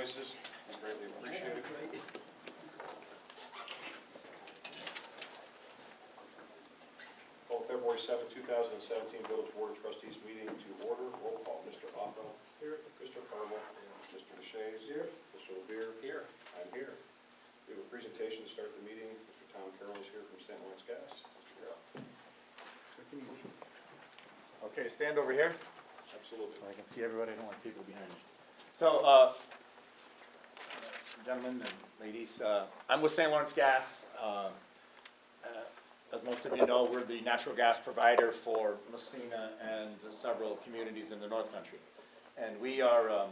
voices. I greatly appreciate it. Call February 7, 2017 Village Board of Trustees meeting to order. Roll call. Mr. Otto. Here. Mr. Carmel. Mr. Deshays. Here. Mr. LeBeer. Here. I'm here. We have a presentation to start the meeting. Mr. Tom Carroll is here from St. Lawrence Gas. Mr. Carroll. Okay, stand over here. Absolutely. I can see everybody. I don't want people behind me. So, gentlemen and ladies, I'm with St. Lawrence Gas. As most of you know, we're the natural gas provider for Massena and several communities in the North Country. And we are,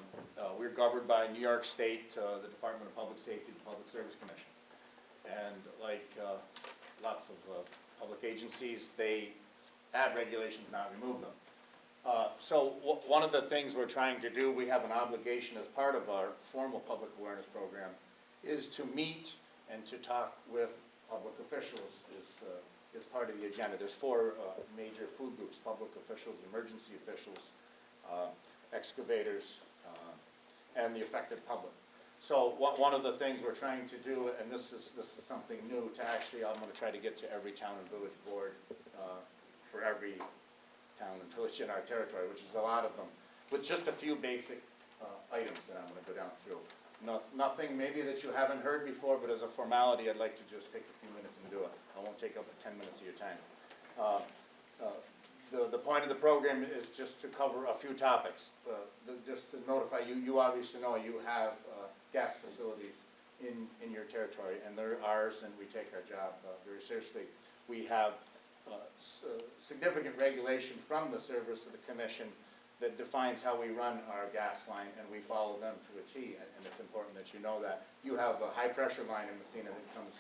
we're governed by New York State, the Department of Public Safety, the Public Service Commission. And like lots of public agencies, they add regulations, not remove them. So one of the things we're trying to do, we have an obligation as part of our formal public awareness program, is to meet and to talk with public officials is part of the agenda. There's four major food groups: public officials, emergency officials, excavators, and the affected public. So one of the things we're trying to do, and this is something new, to actually, I'm going to try to get to every town and village board for every town and village in our territory, which is a lot of them, with just a few basic items that I'm going to go down through. Nothing maybe that you haven't heard before, but as a formality, I'd like to just take a few minutes and do it. I won't take up 10 minutes of your time. The point of the program is just to cover a few topics. Just to notify you, you obviously know you have gas facilities in your territory, and they're ours, and we take our job very seriously. We have significant regulation from the service of the commission that defines how we run our gas line, and we follow them to a T, and it's important that you know that. You have a high-pressure line in Massena that comes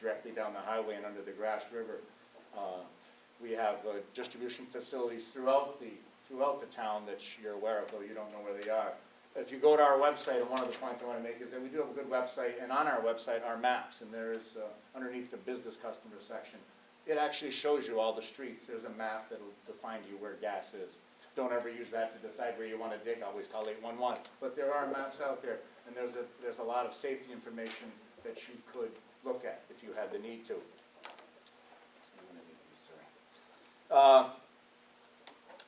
directly down the highway and under the Grass River. We have distribution facilities throughout the town that you're aware of, though you don't know where they are. If you go to our website, and one of the points I want to make is that we do have a good website, and on our website are maps, and there's underneath the business customer section, it actually shows you all the streets. There's a map that will define to you where gas is. Don't ever use that to decide where you want to dig. Always call 811. But there are maps out there, and there's a lot of safety information that you could look at if you had the need to.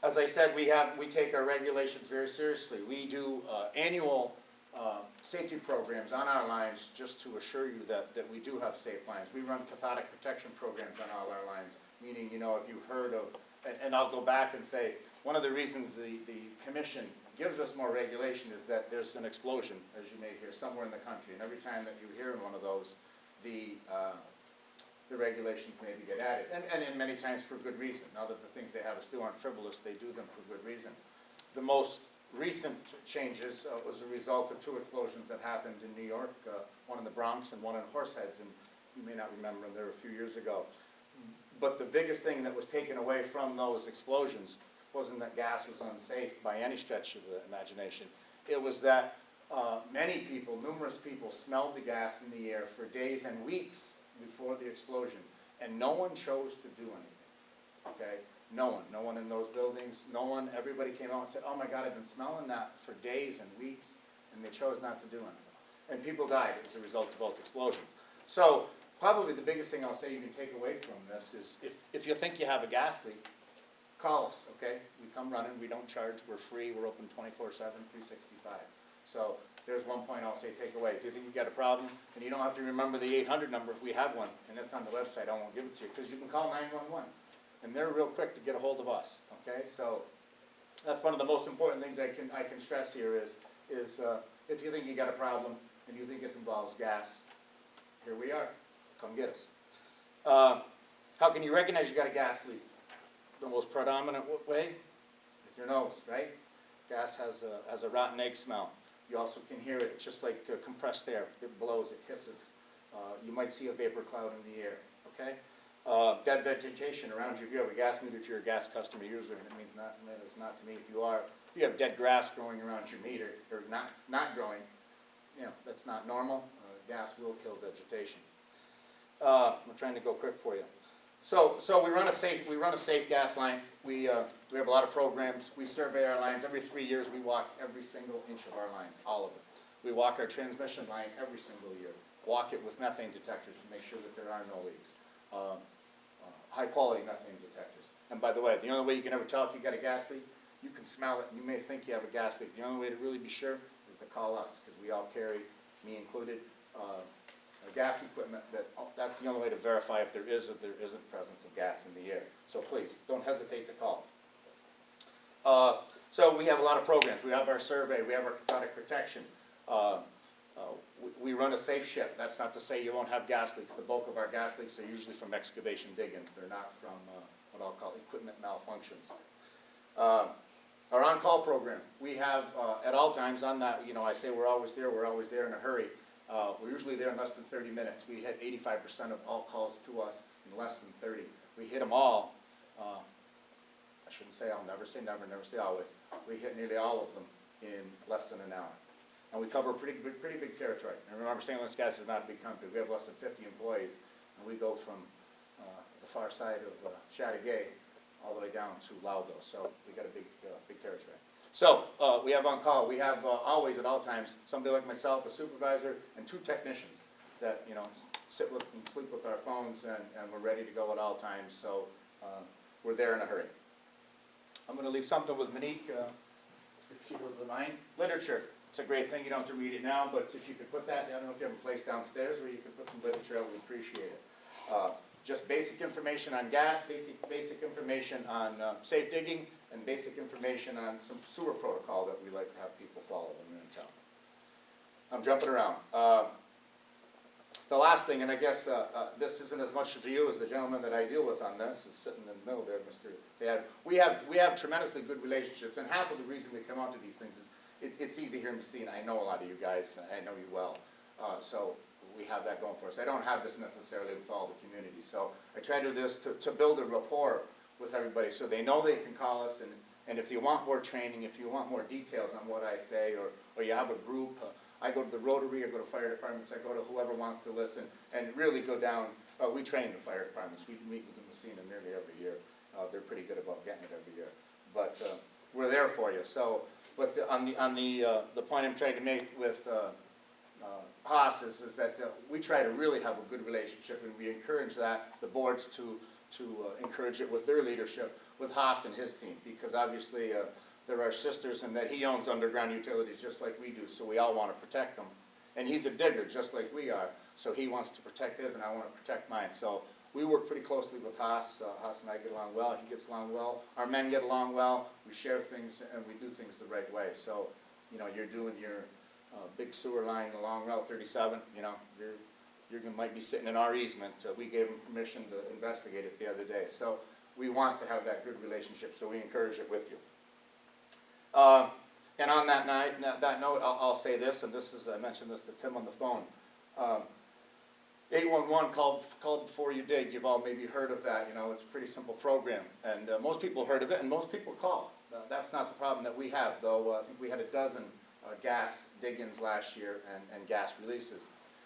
As I said, we take our regulations very seriously. We do annual safety programs on our lines just to assure you that we do have safe lines. We run cathodic protection programs on all our lines, meaning, you know, if you've heard of, and I'll go back and say, one of the reasons the commission gives us more regulation is that there's an explosion, as you may hear, somewhere in the country. And every time that you hear in one of those, the regulations maybe get added. And in many times for good reason. Now that the things they have us do aren't frivolous, they do them for good reason. The most recent changes was a result of two explosions that happened in New York, one in the Bronx and one in Horseheads, and you may not remember them, they were a few years ago. But the biggest thing that was taken away from those explosions wasn't that gas was unsafe by any stretch of the imagination. It was that many people, numerous people, smelled the gas in the air for days and weeks before the explosion, and no one chose to do anything, okay? No one in those buildings, no one, everybody came out and said, oh my God, I've been smelling that for days and weeks, and they chose not to do anything. And people died as a result of both explosions. So probably the biggest thing I'll say you can take away from this is if you think you have a gas leak, call us, okay? We come running, we don't charge, we're free, we're open 24/7, 365. So there's one point I'll say take away. If you think you've got a problem, and you don't have to remember the 800 number, we have one, and it's on the website, I won't give it to you, because you can call 911, and they're real quick to get a hold of us, okay? So that's one of the most important things I can stress here is if you think you got a problem, and you think it involves gas, here we are, come get us. How can you recognize you got a gas leak? The most predominant way? With your nose, right? Gas has a rotten egg smell. You also can hear it, just like compressed air. It blows, it hisses. You might see a vapor cloud in the air, okay? Dead vegetation around you. If you have a gas meter, if you're a gas customer user, and it means it's not to me if you are. If you have dead grass growing around your meter, or not growing, you know, that's not normal. Gas will kill vegetation. I'm trying to go quick for you. So we run a safe gas line. We have a lot of programs. We survey our lines. Every 3 years we walk every single inch of our line, all of it. We walk our transmission line every single year. Walk it with methane detectors to make sure that there are no leaks. High-quality methane detectors. And by the way, the only way you can ever tell if you got a gas leak, you can smell it, and you may think you have a gas leak. The only way to really be sure is to call us, because we all carry, me included, gas equipment. That's the only way to verify if there is or there isn't presence of gas in the air. So please, don't hesitate to call. So we have a lot of programs. We have our survey, we have our cathodic protection. We run a safe ship. That's not to say you won't have gas leaks. The bulk of our gas leaks are usually from excavation dig-ins. They're not from what I'll call equipment malfunctions. Our on-call program, we have at all times on that, I say we're always there in a hurry. We're usually there in less than 30 minutes. We hit 85% of all calls to us in less than 30. We hit them all. I shouldn't say I'll never say never, never say always. We hit nearly all of them in less than an hour. And we cover a pretty big territory. And remember, St. Louis Gas is not a big company. We have less than 50 employees, and we go from the far side of Chateauguay all the way down to Loudville. So we got a big territory. So we have on call. We have always at all times somebody like myself, a supervisor, and 2 technicians that sit with and sleep with our phones, and we're ready to go at all times. So we're there in a hurry. I'm going to leave something with Monique, if she goes with mine. Literature. It's a great thing. You don't have to read it now, but if you could put that, I don't know if you have a place downstairs where you could put some literature, I would appreciate it. Just basic information on gas, basic information on safe digging, and basic information on some sewer protocol that we like to have people follow when they're in town. I'm jumping around. The last thing, and I guess this isn't as much for you as the gentleman that I deal with on this, is sitting in the middle there, Mr. Dad. We have tremendously good relationships, and half of the reason we come out to these things is it's easy here in Massena. I know a lot of you guys. I know you well. So we have that going for us. I don't have this necessarily with all the community. So I try to do this to build a rapport with everybody so they know they can call us. And if you want more training, if you want more details on what I say, or you have a group, I go to the Rotary, I go to fire departments, I go to whoever wants to listen, and really go down. We train the fire departments. We meet with the Massena nearly every year. They're pretty good about getting it every year. But we're there for you. So, but on the point I'm trying to make with Haas is that we try to really have a good relationship, and we encourage that, the boards to encourage it with their leadership, with Haas and his team, because obviously they're our sisters, and that he owns underground utilities just like we do, so we all want to protect them. And he's a digger just like we are, so he wants to protect his and I want to protect mine. So we work pretty closely with Haas. Haas and I get along well, he gets along well, our men get along well, we share things and we do things the right way. So, you're doing your big sewer line along Route 37, you might be sitting in our easement. We gave them permission to investigate it the other day. So we want to have that good relationship, so we encourage it with you. And on that note, I'll say this, and I mentioned this to Tim on the phone. 811 called before you dig. You've all maybe heard of that. It's a pretty simple program, and most people heard of it, and most people call. That's not the problem that we have, though. I think we had a dozen gas dig-ins last year and gas releases.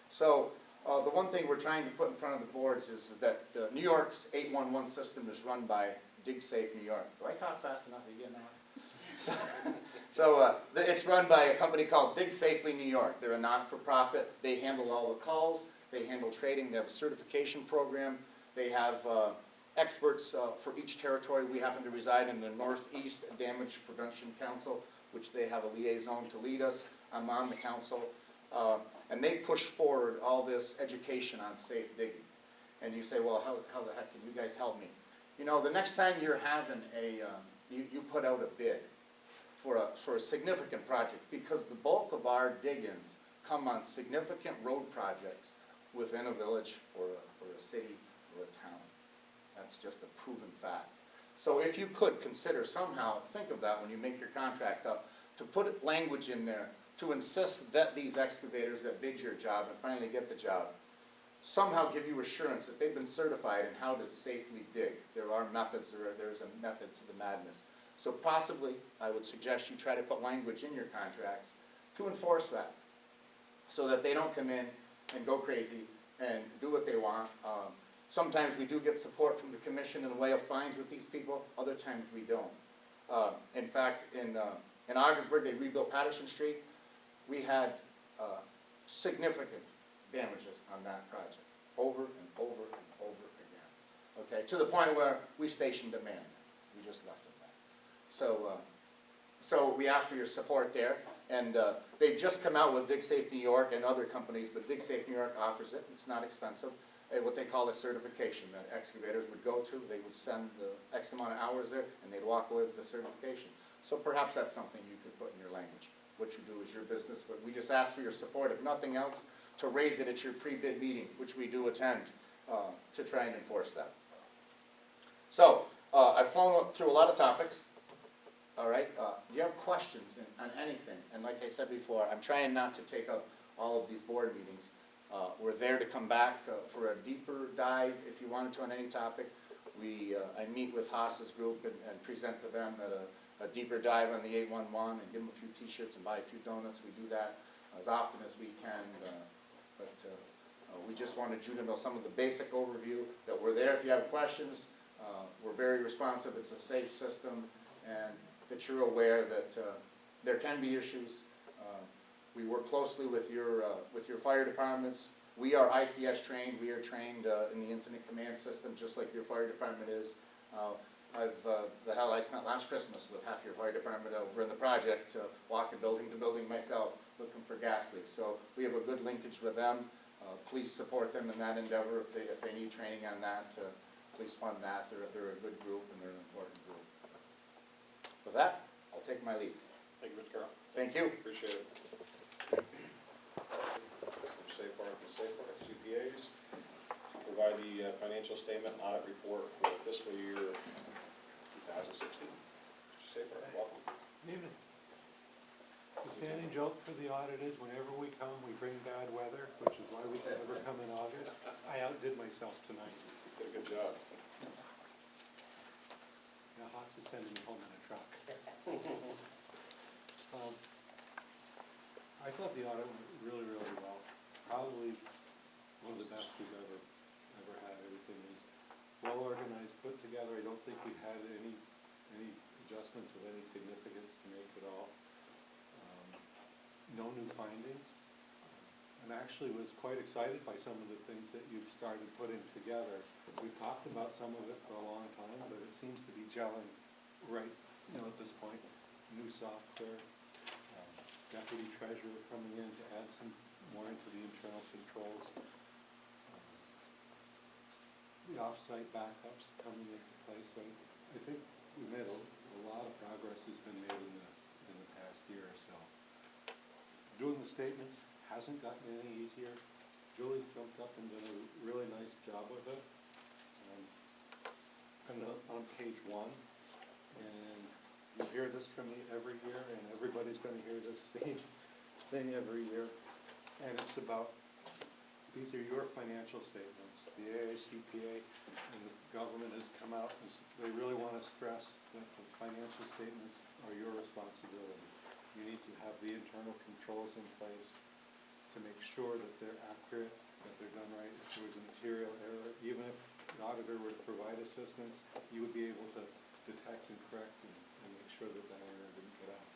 So the one thing we're trying to put in front of the boards is that New York's 811 system is run by Dig Safe New York. Do I talk fast enough to get now? So it's run by a company called Dig Safely New York. They're a not-for-profit. They handle all the calls. They handle trading. They have a certification program. They have experts for each territory. We happen to reside in the Northeast Damage Prevention Council, which they have a liaison to lead us. I'm on the council. And they push forward all this education on safe digging. And you say, well, how the heck can you guys help me? The next time you're having you put out a bid for a significant project, because the bulk of our dig-ins come on significant road projects within a village or a city or a town. That's just a proven fact. So if you could consider somehow, think of that when you make your contract up, to put language in there to insist that these excavators that bid your job and finally get the job somehow give you assurance that they've been certified in how to safely dig. There are methods, there's a method to the madness. So possibly, I would suggest you try to put language in your contracts to enforce that, so that they don't come in and go crazy and do what they want. Sometimes we do get support from the commission in the way of fines with these people, other times we don't. In fact, in Augsburg, they rebuilt Patterson Street. We had significant damages on that project, over and over and over again. Okay, to the point where we stationed a man. We just left it there. So we ask for your support there, and they've just come out with Dig Safe New York and other companies, but Dig Safe New York offers it. It's not expensive. What they call a certification that excavators would go to. They would send the X amount of hours there, and they'd walk away with the certification. So perhaps that's something you could put in your language. What you do is your business, but we just ask for your support, if nothing else, to raise it at your pre-bid meeting, which we do attend, to try and enforce that. So, I've flown through a lot of topics. All right, do you have questions on anything? And like I said before, I'm trying not to take up all of these board meetings. We're there to come back for a deeper dive, if you wanted to, on any topic. I meet with Haas's group and present to them a deeper dive on the 811 and give them a few t-shirts and buy a few donuts. We do that as often as we can, but we just wanted you to know some of the basic overview, that we're there if you have questions. We're very responsive. It's a safe system, and that you're aware that there can be issues. We work closely with your fire departments. We are ICS trained. We are trained in the incident command system, just like your fire department is. I spent last Christmas with half your fire department over in the project, walking building to building myself, looking for gas leaks. So we have a good linkage with them. Please support them in that endeavor. If they need training on that, please fund that. They're a good group, and they're an important group. With that, I'll take my leave. Thank you, Mr. Carroll. Thank you. Appreciate it. Safe Park and Safe Park, CPAs, to provide the financial statement and audit report for fiscal year 2016. Mr. Safe Park, welcome. Good evening. The standing joke for the audit is whenever we come, we bring bad weather, which is why we can never come in August. I outdid myself tonight. Did a good job. Now Haas is sending me home in a truck. I thought the audit went really, really well. Probably one of the best we've ever had. Everything is well organized, put together. I don't think we had any adjustments of any significance to make at all. No new findings. And actually was quite excited by some of the things that you've started putting together. We've talked about some of it for a long time, but it seems to be gelling right, at this point. New software, deputy treasurer coming in to add some more into the internal controls. The off-site backups coming into place. So I think we made a lot of progress has been made in the past year or so. Doing the statements hasn't gotten any easier. Julie's jumped up and done a really nice job with it. I'm on page 1, and you hear this from me every year, and everybody's going to hear this same thing every year. And it's about, these are your financial statements. The AICPA and the government has come out and they really want to stress that the financial statements are your responsibility. You need to have the internal controls in place to make sure that they're accurate, that they're done right. If there was a material error, even if the auditor would provide assistance, you would be able to detect and correct and make sure that that error didn't get out.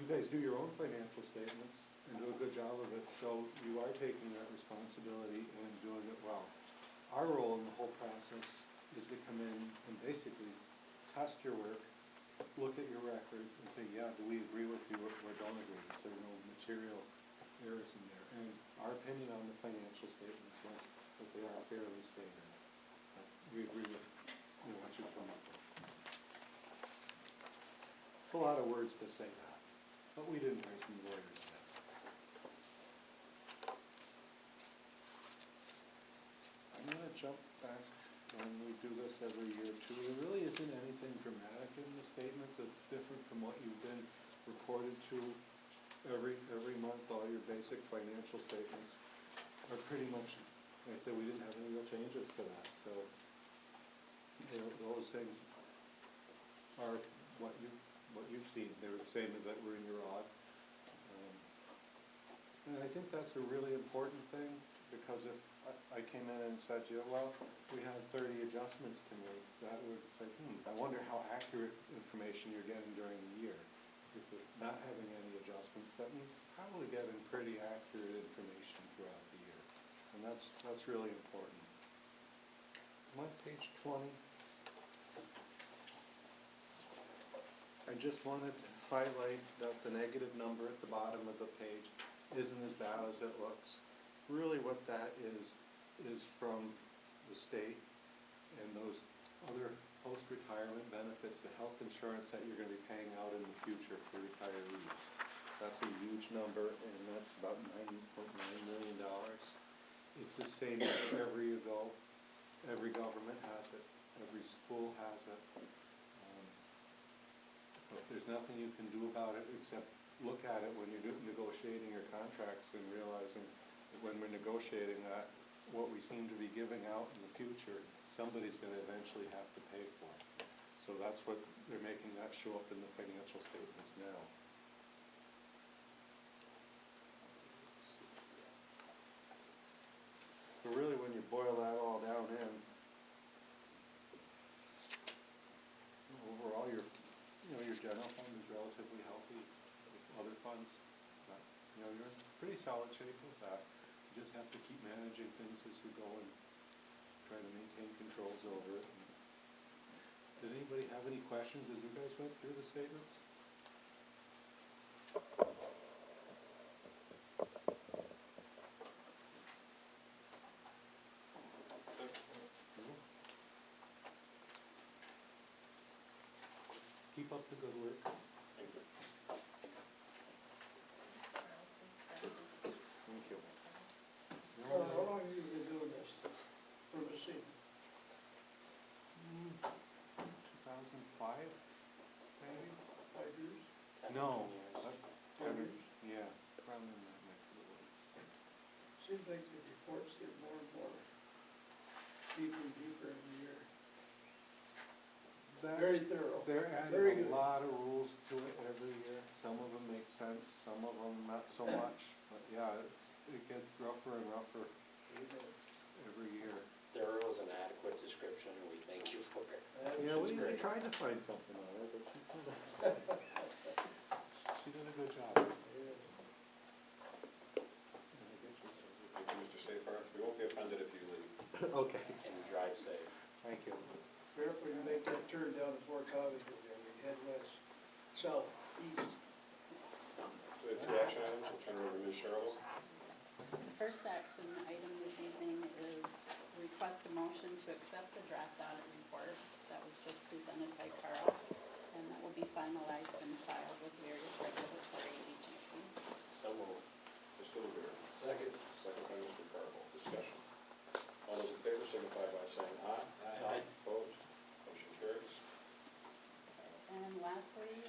You guys do your own financial statements and do a good job of it, so you are taking that responsibility and doing it well. Our role in the whole process is to come in and basically test your work, look at your records and say, yeah, do we agree with you or don't agree? Is there no material errors in there? And our opinion on the financial statements was that they are fairly stated. We agree with what you've come up with. It's a lot of words to say that, but we didn't write some lawyers yet. I'm going to jump back when we do this every year too. There really isn't anything dramatic in the statements. It's different from what you've been reported to every month. All your basic financial statements are pretty much, like I said, we didn't have any real changes to that. So those things are what you've seen. They're the same as that were in your audit. And I think that's a really important thing, because if I came in and said to you, well, we have 30 adjustments to make, that would say, I wonder how accurate information you're getting during the year. If you're not having any adjustments, that means probably getting pretty accurate information throughout the year. And that's really important. I'm on page 20. I just wanted to highlight that the negative number at the bottom of the page isn't as bad as it looks. Really what that is from the state and those other post-retirement benefits, the health insurance that you're gonna be paying out in the future for retirees. That's a huge number, and that's about $9.9 million. It's the same wherever you go. Every government has it, every school has it. But there's nothing you can do about it except look at it when you're negotiating your contracts and realizing that when we're negotiating that, what we seem to be giving out in the future, somebody's gonna eventually have to pay for it. So that's what they're making that show up in the financial statements now. So really, when you boil that all down in, overall, your general fund is relatively healthy with other funds. But, you're in pretty solid shape with that. You just have to keep managing things as you go and try to maintain controls over it. Did anybody have any questions as you guys went through the statements? Keep up the good work. Thank you. Thank you. How long have you been doing this for massena? 2005, maybe? 5 years? No. 10 years? Yeah, around in that neck of the woods. Seems like the reports get more and more deeper and deeper every year. Very thorough. They're Very adding good. a lot of rules to it every year. Some of them make sense, some of them not so much. But yeah, it gets rougher and rougher every year. Thorough is an adequate description, and we thank you for it. Yeah, It's we great. tried to find something on her, but she did a good job. Thank you, Mr. Seyfarth. We won't be offended if you leave. Okay, And drive safe. thank you. Careful, you make that turn down to Fort Collins, you head west, south, east. We have two action items. I'll turn it over to Ms. Charlotte. The first action item this evening is request a motion to accept the draft audit report that was just presented by Carl, and that will be finalized and filed with various regulatory agencies. So moved. Mr. LeBeer. Second. Second by Mr. Carvel. Discussion. All those in favor signify by saying aye. Aye. Opposed? Motion carries. And lastly,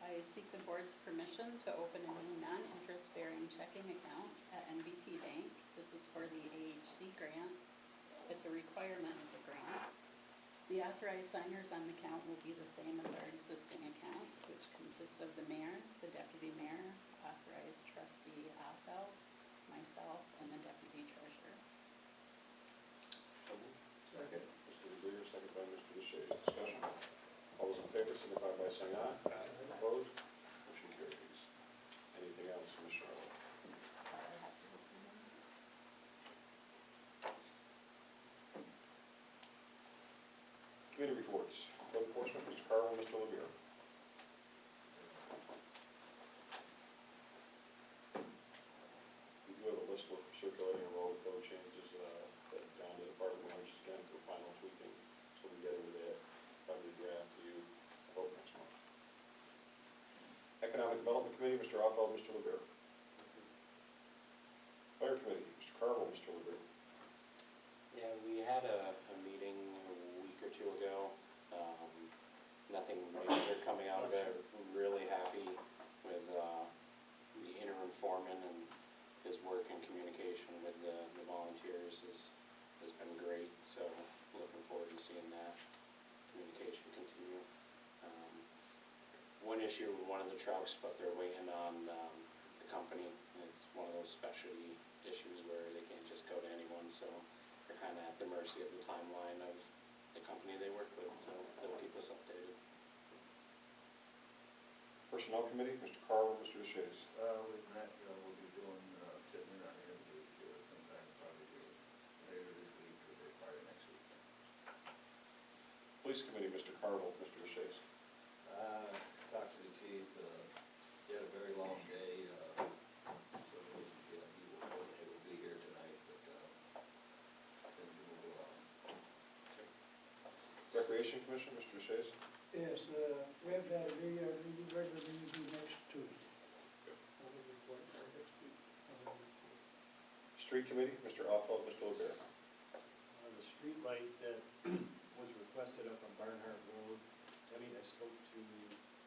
I seek the board's permission to open a new non-interest bearing checking account at NBT Bank. This is for the AHC grant. It's a requirement of the grant. The authorized signers on the account will be the same as our existing accounts, which consists of the mayor, the deputy mayor, authorized trustee Affeld, myself, and the deputy treasurer. So moved. Second. Mr. LeBeer, second by Mr. Deshays. Discussion. All those in favor signify by saying aye. Opposed? Motion carries. Anything else, Ms. Charlotte? That's all I have for this evening. Committee reports. Code enforcement, Mr. Carvel, Mr. LeBeer. We do have a list for circulating and road code changes, that down to department managers again for final tweaking. So we get into that, probably draft to you, vote next month. Economic Development Committee, Mr. Offeld, Mr. LeBeer. Fire Committee, Mr. Carvel, Mr. LeBeer. Yeah, we had a meeting a week or two ago. Nothing major coming out of it. We're really happy with the interim foreman and his work and communication with the volunteers has been great. So looking forward to seeing that communication continue. One issue with one of the trucks, but they're waiting on the company. It's one of those specialty issues where they can't just go to anyone, so they're kind of at the mercy of the timeline of the company they work with, so they'll keep us updated. Personnel Committee, Mr. Carl, Mr. Deshaies. With that, we'll be doing, fitting in our interviews here sometime probably later this week or part of next week. Police Committee, Mr. Carl, Mr. Deshaies. Talked to the chief, he had a very long day, so he will be here tonight, but, things will move along. Recreation Commission, Mr. Deshaies. Yes, we have to have a meeting, our meeting, regular meeting will be next Tuesday. I'll report our next week. Street Committee, Mr. Oswald, Mr. Lebert. The street light that was requested up on Barnhart Road, I spoke to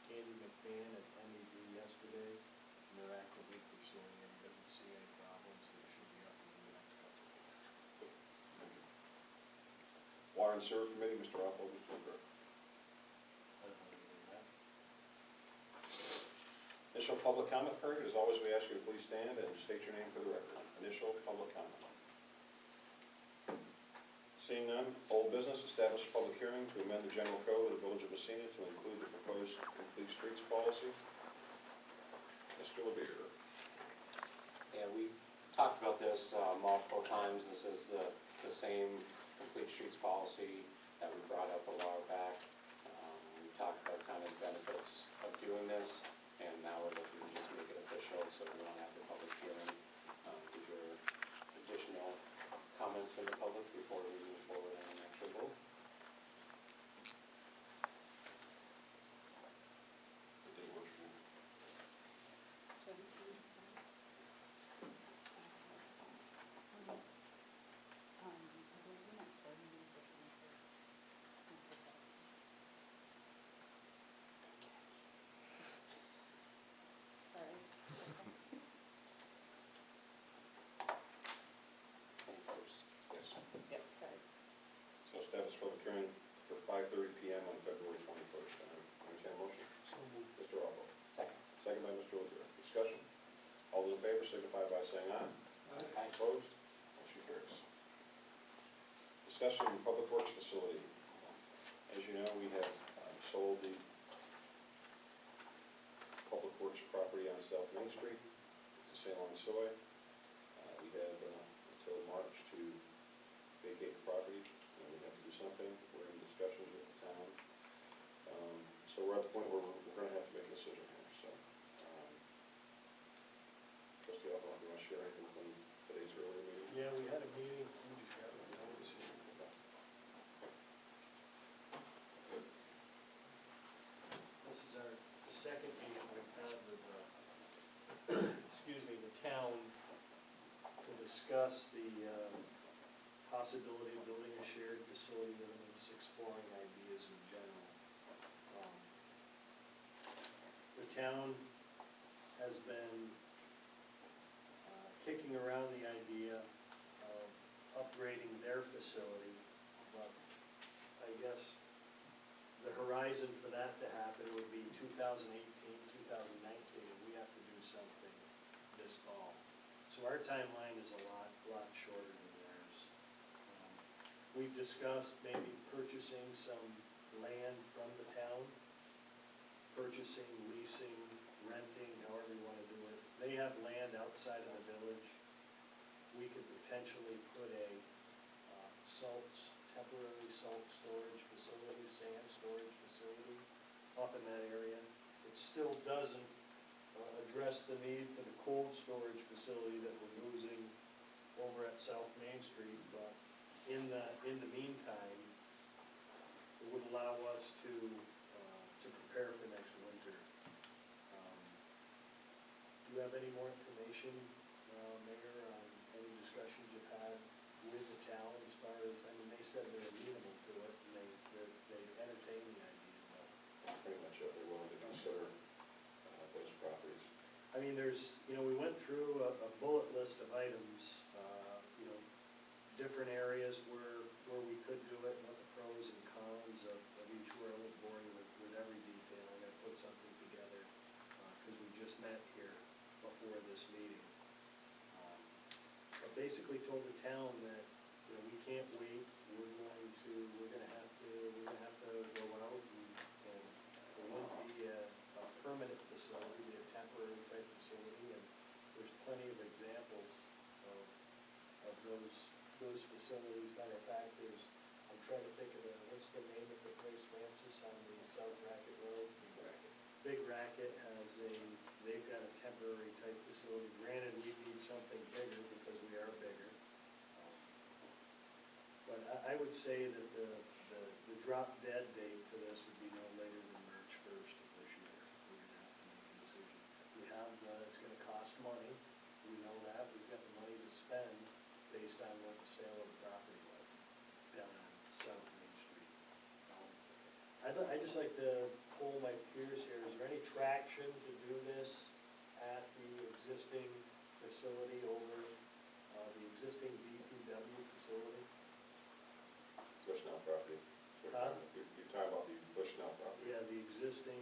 Andy McMahon at MED yesterday, and they're actively pursuing it, he doesn't see any problems, so it should be up in the next couple of weeks. Water and Sewer Committee, Mr. Oswald, Mr. Lebert. Other than that, Initial public comment period, as always, we ask you to please stand and state your name for the record. Initial public comment. Seeing none, old business, establish a public hearing to amend the general code of the Village of Massena to include the proposed complete streets policy. Mr. Lebert. Yeah, we've talked about this multiple times. This is the same complete streets policy that we brought up a while back. We talked about kind of the benefits of doing this, and now we're looking to just make it official, so we don't have the public hearing. Is there additional comments from the public before we move forward on an actual vote? The day works for you. 17 is fine. I believe the next board meeting is the 21st, not the 17th. Sorry. 21st. Yes. Yep, sorry. So establish public hearing for 5:30 PM on February 21st. Entertained motion. so moved. Mr. Oswald. Second. Second by Mr. Lebert. Discussion. All those in favor signify by saying aye. Aye. Opposed? Motion carries. Discussion of Public Works Facility. As you know, we have sold the Public Works property on South Main Street to Salon Soy. We have until March to vacate the property, and we have to do something. We're in discussions with the town. So we're at the point where we're gonna have to make a decision here, so. Trustee Alpha, do you want to share anything from today's earlier meeting? Yeah, we had a meeting, we just got a notice here. This is our second meeting we've had with, excuse me, the town to discuss the possibility of building a shared facility and just exploring ideas in general. The town has been kicking around the idea of upgrading their facility, but I guess the horizon for that to happen would be 2018, 2019, we have to do something this fall. So our timeline is a lot shorter than theirs. We've discussed maybe purchasing some land from the town, purchasing, leasing, renting, however you want to do it. They have land outside of the village. We could potentially put a temporary salt storage facility, sand storage facility up in that area. It still doesn't address the need for the cold storage facility that we're losing over at South Main Street, but in the meantime, it would allow us to prepare for next winter. Do you have any more information, Mayor, on any discussions you've had with the town as far as, they said they're amenable to it, and they entertain the idea, but. That's pretty much it. They're willing to consider those properties. There's, we went through a bullet list of items, different areas where we could do it, and what the pros and cons of each were. I won't bore you with every detail. I'm gonna put something together, because we just met here before this meeting. But basically told the town that, we can't wait, we're gonna have to go out, and it won't be a permanent facility. those facilities. Matter of fact, I'm trying to think of what's the name of the place, Francis, on the South Racket Road? Big Racket they've got a temporary type facility. Granted, we need something bigger because we are bigger. But I would say that the drop dead date for this would be no later than March 1st of this year. We're gonna have to make a decision. It's gonna cost money, we know that, we've got the money to spend based on what the sale of the property was down on South Main Street. I'd just like to poll my peers here, is there any traction to do this at the existing facility over, the existing DPW facility? Bushnell property. Huh? You're talking about the Bushnell property. Yeah, the existing,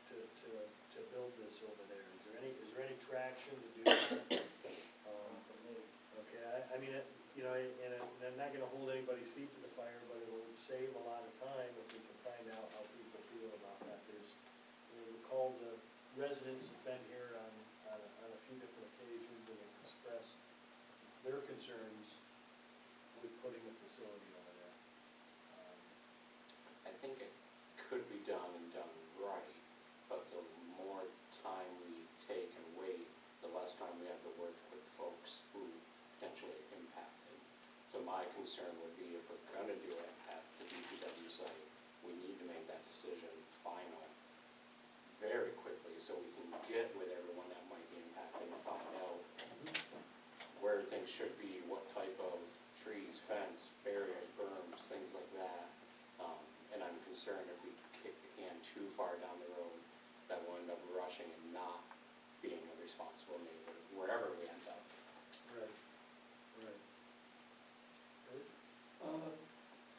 to build this over there, is there any traction to do that? Okay, I mean, and I'm not gonna hold anybody's feet to the fire, but it will save a lot of time if we can find out how people feel about that. Recall the residents have been here on a few different occasions and have expressed their concerns with putting a facility over there. I think it could be done and done right, but the more time we take and wait, the less time we have to work with folks who potentially are impacted. So my concern would be if we're gonna do it at the DPW site, we need to make that decision final very quickly so we can get with everyone that might be impacted and find out where things should be, what type of trees, fence, barriers, berms, things like that. And I'm concerned if we kick the can too far down the road, that we'll end up rushing and not being a responsible neighbor wherever we end up. Right.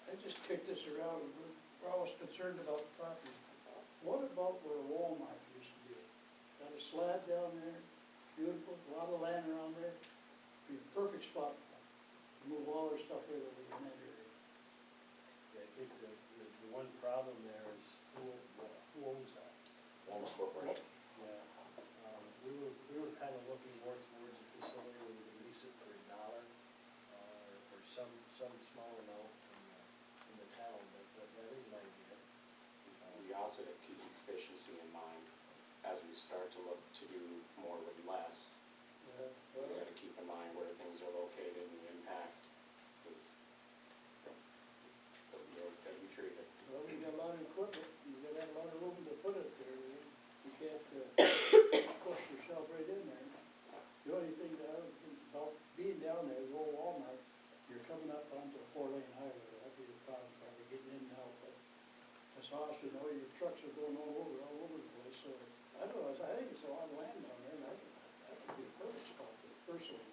I just kicked this around, and we're always concerned about the property. What about where Walmart used to be? Got a slab down there, beautiful, a lot of land around there, be a perfect spot to move all our stuff over in that area. Yeah, I think the one problem there is who owns that? Walmart Corporation. Yeah, we were kind of looking more towards a facility where we could lease it for $1, or some small amount from the town, but that is an idea. We also have to keep efficiency in mind as we start to look to do more with less. We gotta keep in mind where things are located and the impact, because the road's gotta be treated. Well, we got a lot of equipment, you gotta have a lot of room to put it there, you can't, push yourself right in there. The only thing about being down there, the old Walmart, you're coming up onto a 4-lane highway, that'd be the problem, probably getting in and out, but as far as you know, your trucks are going all over the place, so, I don't know, I think it's a lot of land down there, and that would be a perfect spot, personally.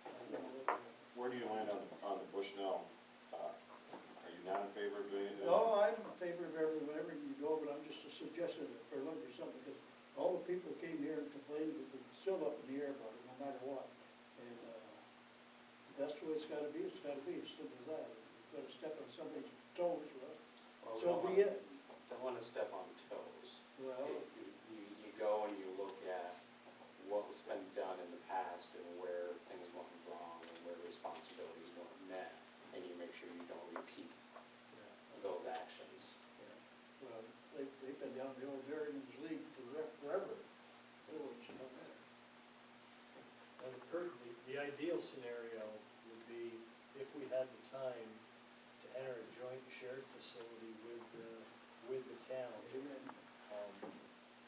I don't know, Where do you land on the Bushnell? Are you not in favor of doing it? No, I'm in favor of everything, whenever you go, but I'm just suggesting it for look or something, because all the people came here and complained, but they're still up in the air about it, no matter what. And, if that's the way it's gotta be, it's gotta be, as simple as that. If you've gotta step on somebody's toes, Well, we so don't be wanna- it. Don't wanna step on toes. Well, You go and you look at what's been done in the past and where things went wrong and where responsibilities weren't met, and you make sure you don't repeat those actions. well, they've been down the old Heritage League forever. And the ideal scenario would be if we had the time to enter a joint shared facility with the town.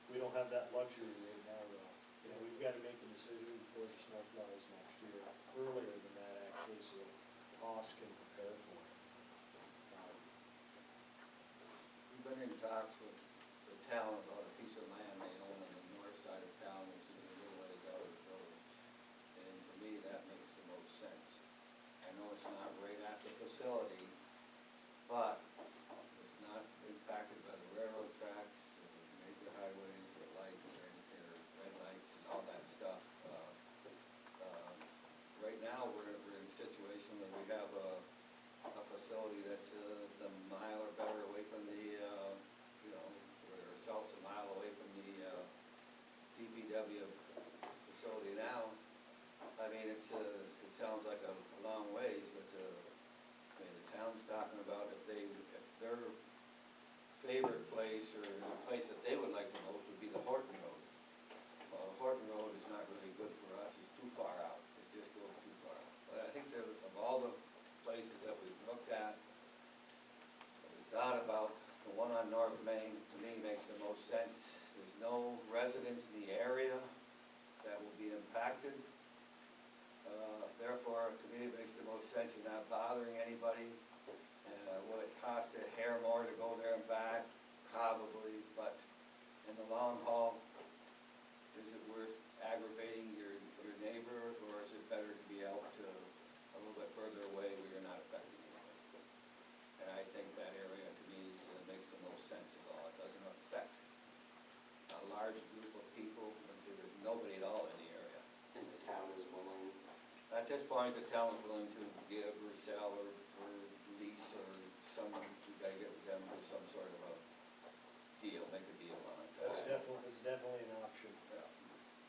We don't have that luxury right now, though. You know, we've got to make a decision before the snow flies next year, earlier than that actually, so costs can prepare for it. We've been in talks with the town about a piece of land they own on the north side of town, which is a little ways out of the village. And to me, that makes the most sense. I know it's not right at the facility, but it's not impacted by the railroad tracks, or major highways, or lights, or red lights, and all that stuff. Right now, we're in a situation where we have a facility that's a mile or better away from the, we're south a mile away from the DPW facility now. I mean, it sounds like a long ways, but town's talking about if their favorite place or the place that they would like the most would be the Horton Road. Well, the Horton Road is not really good for us, it's too far out, it just goes too far out. But I think that of all the places that we've looked at, that we thought about, the one on North Main, to me, makes the most sense. There's no residents in the area that will be impacted. Therefore, to me, it makes the most sense, you're not bothering anybody. Will it cost a hair more to go there and back? Probably, but in the long haul, is it worth aggravating your neighbor, or is it better to be out to a little bit further away where you're not affecting anybody? And I think that area, to me, makes the most sense of all. It doesn't affect a large group of people, and there's nobody at all in the area. And the town is willing, At this point, the town is willing to give or sell or lease or someone, you gotta get with them with some sort of a deal, make a deal on it. That's definitely an option Yeah.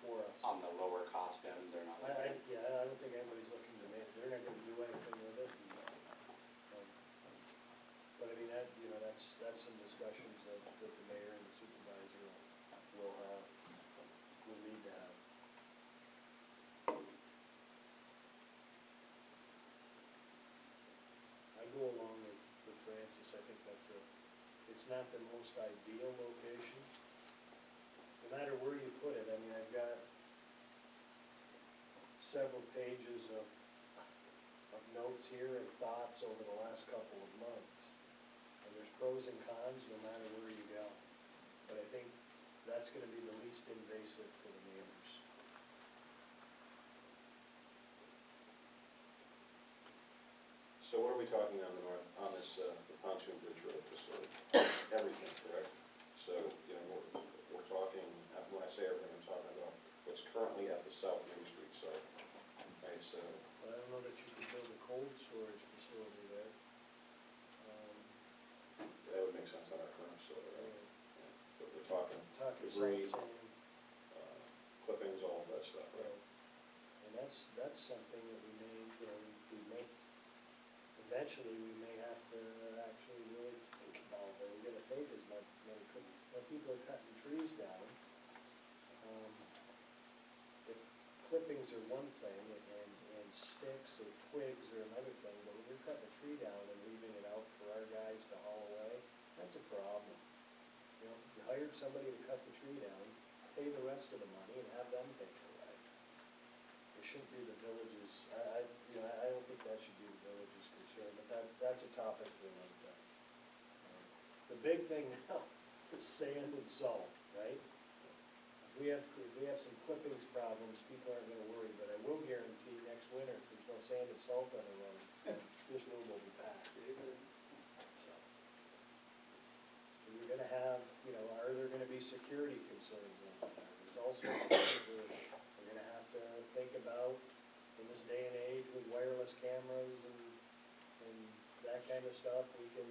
for us. on the lower cost end, they're not. I don't think anybody's looking to make, they're not gonna do anything with it. But I mean, that's some discussions that the mayor and the supervisor will need to have. I go along with Francis, I think it's not the most ideal location. No matter where you put it, I mean, I've got several pages of notes here and thoughts over the last couple of months. And there's pros and cons no matter where you go. But I think that's gonna be the least invasive to the neighbors. So what are we talking on the north, on this, the pontoon bridge road facility? Everything, correct? So, you know, we're talking, when I say everything, I'm talking about what's currently at the South Main Street site. Okay, so, But I don't know that you could build a cold storage facility there. that would make sense on our current facility, right? Yeah. But we're talking Talking debris, salt sand, clippings, all of that stuff, right? and that's something that we may, eventually we may have to actually really think about. Are we gonna take as much, when people are cutting trees down, if clippings are one thing and sticks or twigs are another thing, but when you're cutting a tree down and leaving it out for our guys to haul away, that's a problem. You know, you hired somebody to cut the tree down, pay the rest of the money and have them take it away. It shouldn't be the village's, I don't think that should be the village's concern, but that's a topic for another time. The big thing now is sand and salt, right? If we have some clippings problems, people aren't gonna worry, but I will guarantee next winter, if there's no sand and salt on the road, this room will be packed. So, you're gonna have, are there gonna be security concerns on there? There's all sorts of things we're gonna have to think about in this day and age with wireless cameras and that kind of stuff. We can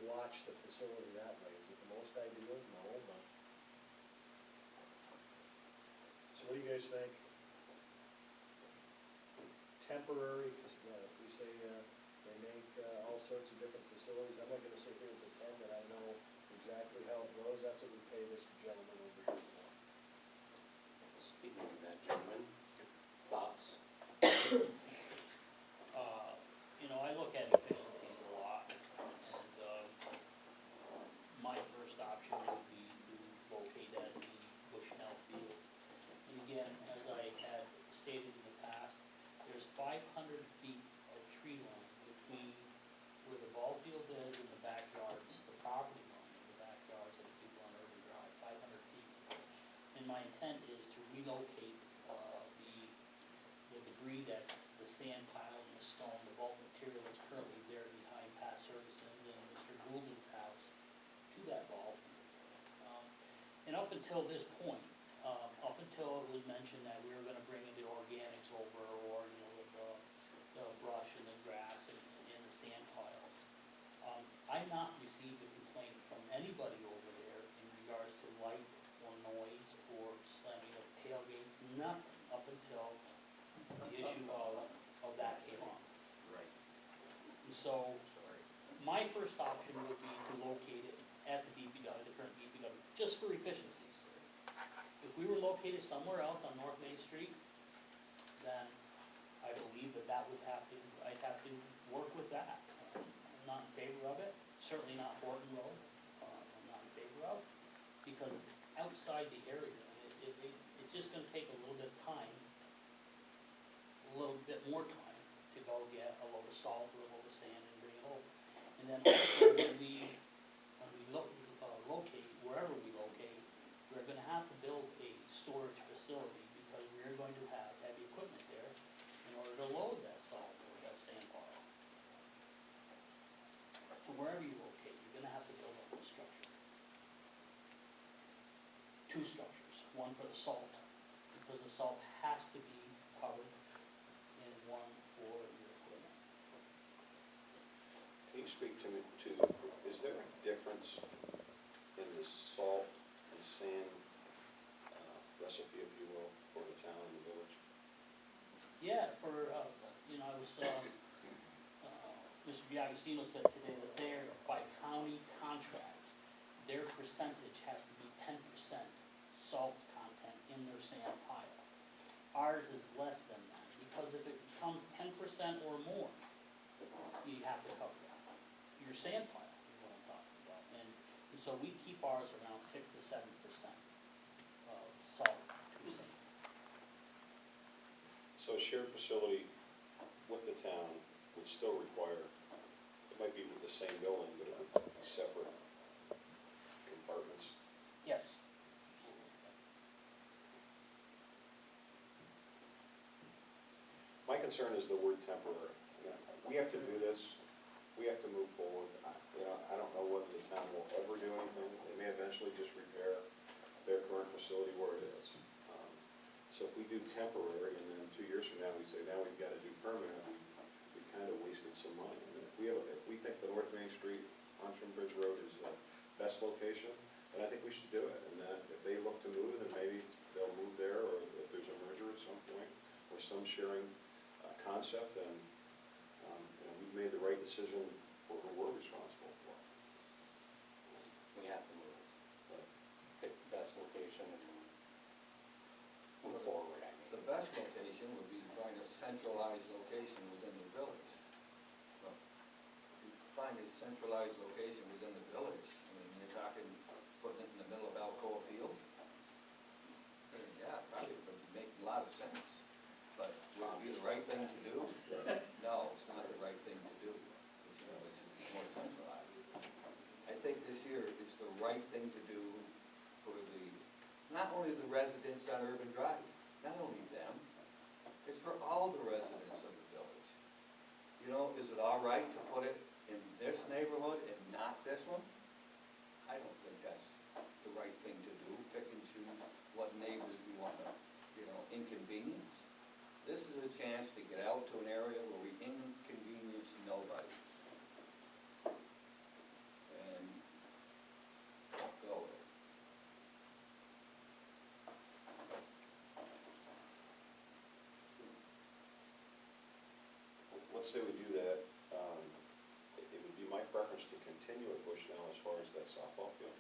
watch the facility that way. Is it the most ideal? No, but. So what do you guys think? Temporary, we say, they make all sorts of different facilities. I'm not gonna sit here and pretend that I know exactly how it goes. That's what we pay this gentleman over here for. Speaking of that, gentlemen, thoughts? I look at efficiencies a lot, and my first option would be to locate at the Bushnell Field. And again, as I had stated in the past, there's 500 feet of tree line between where the ball field is and the backyards, the property line in the backyards of the people on Urban Drive, 500 feet. And my intent is to relocate the debris that's the sand pile and the stone, the bulk material that's currently there behind Pat Services and Mr. Goulden's house to that ball field. And up until this point, up until it was mentioned that we were gonna bring in the organics over, or, the brush and the grass and the sand piles, I've not received a complaint from anybody over there in regards to light or noise or slamming of tailgates, nothing, up until the issue of that came up. Right. And so, my first option would be to locate it at the DPW, the current DPW, just for efficiencies. If we were located somewhere else on North Main Street, then I believe that I'd have to work with that. I'm not in favor of it, certainly not Horton Road, I'm not in favor of, because outside the area, it's just gonna take a little bit of time, a little bit more time to go get a load of salt or a load of sand and bring it over. And then also, when we locate, wherever we locate, we're gonna have to build a storage facility, because we're going to have heavy equipment there in order to load that salt or that sand pile. So wherever you locate, you're gonna have to build up a structure. Two structures, one for the salt, because the salt has to be covered, and one for your equipment. Can you speak to me, is there a difference in the salt and sand recipe, if you will, for the town and the village? Yeah, I was, Mr. Biagostino said today that they're, by county contract, their percentage has to be 10% salt content in their sand pile. Ours is less than that, because if it becomes 10% or more, you have to cover that. Your sand pile is what I'm talking about, and so we keep ours around 6 to 7% of salt to sand. So a shared facility with the town would still require, it might be with the same building, but it would be separate compartments. Yes. My concern is the word temporary. We have to do this, we have to move forward. I don't know whether the town will ever do anything. They may eventually just repair their current facility where it is. So if we do temporary, and then 2 years from now, we say, now we've got to do permanent, we kind of wasted some money. And if we think the North Main Street, Antrim Bridge Road is the best location, then I think we should do it. And then if they look to move, then maybe they'll move there, or if there's a merger at some point, or some sharing concept, then we've made the right decision for who we're responsible for. We have to move, pick the best location and move forward, I mean. The best location would be to find a centralized location within the village. Well, if you find a centralized location within the village, I mean, you're talking putting it in the middle of Alcoa Field? Yeah, probably would make a lot of sense, but would it be the right thing to do? No, it's not the right thing to do, it's more centralized. I think this here is the right thing to do for not only the residents on Urban Drive, not only them, it's for all the residents of the village. You know, is it all right to put it in this neighborhood and not this one? I don't think that's the right thing to do, pick and choose what neighbors we want to, inconvenience. This is a chance to get out to an area where we inconvenience nobody. And go with it. Let's say we do that, it would be my preference to continue at Bushnell as far as that softball field.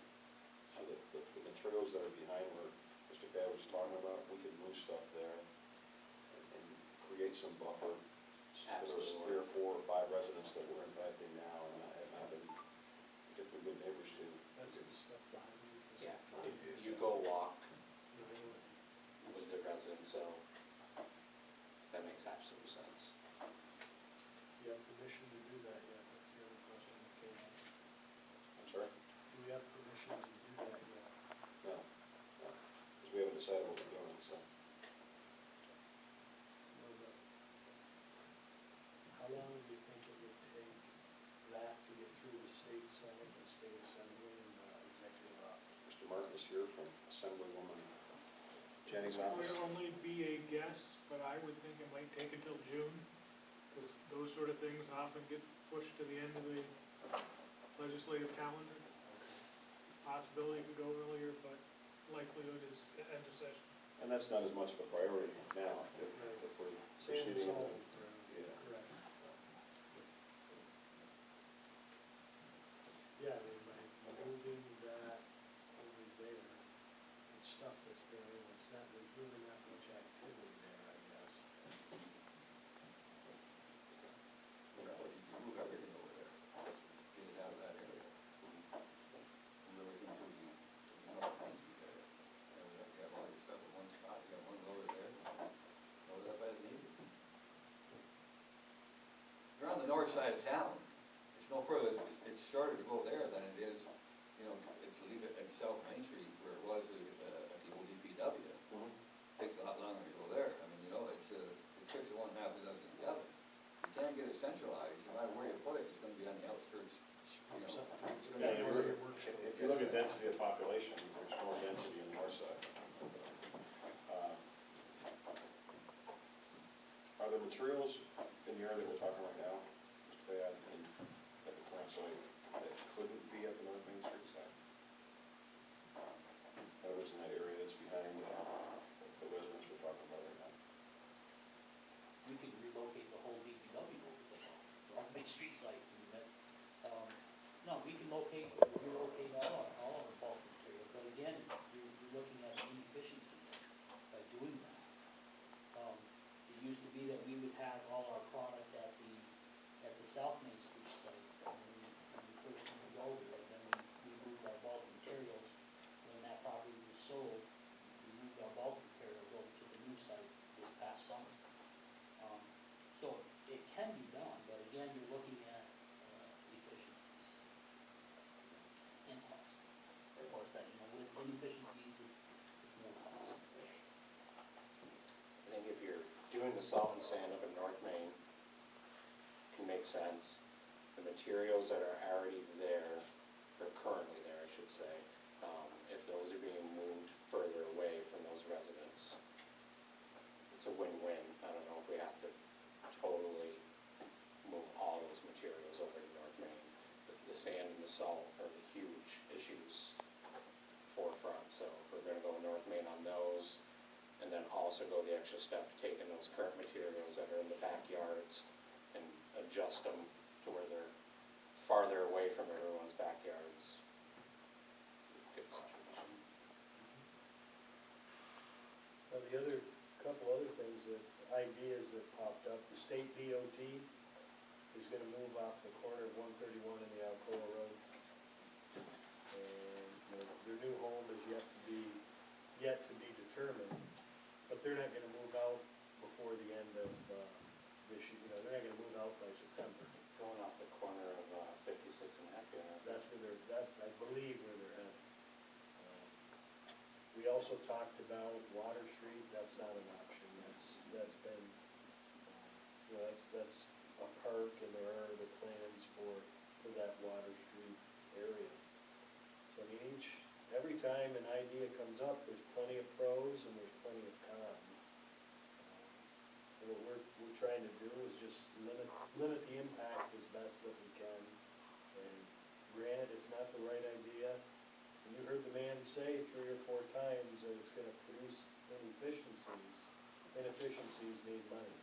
So that the materials that are behind where Mr. Fab was talking about, we could move stuff there and create some buffer for those 3 or 4 or 5 residents that we're impacting now and have not been particularly good neighbors to. That's the stuff behind you. Yeah, if you go walk with the residents, so that makes absolute sense. Do you have permission to do that yet? That's the other question that came up. I'm sorry? Do we have permission to do that yet? No, because we haven't decided what we're doing, so. How long do you think it would take that to get through the state senate, the state assembly, and the executive office? Mr. Martin is here from Assemblywoman Jennings' It office. would only be a guess, but I would think it might take until June, because those sort of things often get pushed to the end of the legislative calendar. Possibility could go earlier, but likelihood is the end of session. And that's not as much of a priority now, if we're Sand and proceeding. salt, Yeah. correct. north side of town. It's no further, it's shorter to go there than it is, you know, to leave it at South Main Street where it was at the old DPW. Mhm. Takes a lot longer to go there. I mean, you know, it's 6 of one, half a dozen of the other. You can't get it centralized, no matter where you put it, it's gonna be on the outskirts, you know. It's gonna Yeah, be if you look at density of population, there's more density on the north side. Are there materials in the area that we're talking right now, Mr. Fayad, and at the current site, that couldn't be at the North Main Street site? In other words, in that area that's behind the residence we're talking about right now. We could relocate the whole DPW over to the North Main Street site. I mean, that, no, we can relocate all our bulk material, but again, you're looking at inefficiencies by doing that. It used to be that we would have all our product at the South Main Street site, when we first moved over, and then we moved our bulk materials, when that property was sold, we moved our bulk materials over to the new site this past summer. So it can be done, but again, you're looking at efficiencies and cost. Of course, that, you know, with inefficiencies, it's more cost. I think if you're doing the salt and sand up in North Main, can make sense. The materials that are already there, or currently there, I should say, if those are being moved further away from those residents, it's a win-win. I don't know if we have to totally move all those materials over to North Main. The sand and the salt are the huge issues forefront, so if we're gonna go North Main on those, and then also go the extra step, taking those current materials that are in the backyards and adjust them to where they're farther away from everyone's backyards. Good situation. Now, the other, couple other things that, ideas that popped up, the state DOT is gonna move off the corner of 131 and the Alcoa Road. And their new home is yet to be determined, but they're not gonna move out before the end of this year, you know, they're not gonna move out by September. Going off the corner of 56 and Hatfield. That's I believe where they're at. We also talked about Water Street, that's not an option, that's been, you know, that's a park, and there are the plans for that Water Street area. So I mean, every time an idea comes up, there's plenty of pros and there's plenty of cons. And what we're trying to do is just limit the impact as best that we can. And granted, it's not the right idea, and you heard the man say 3 or 4 times that it's gonna produce inefficiencies. Inefficiencies need money.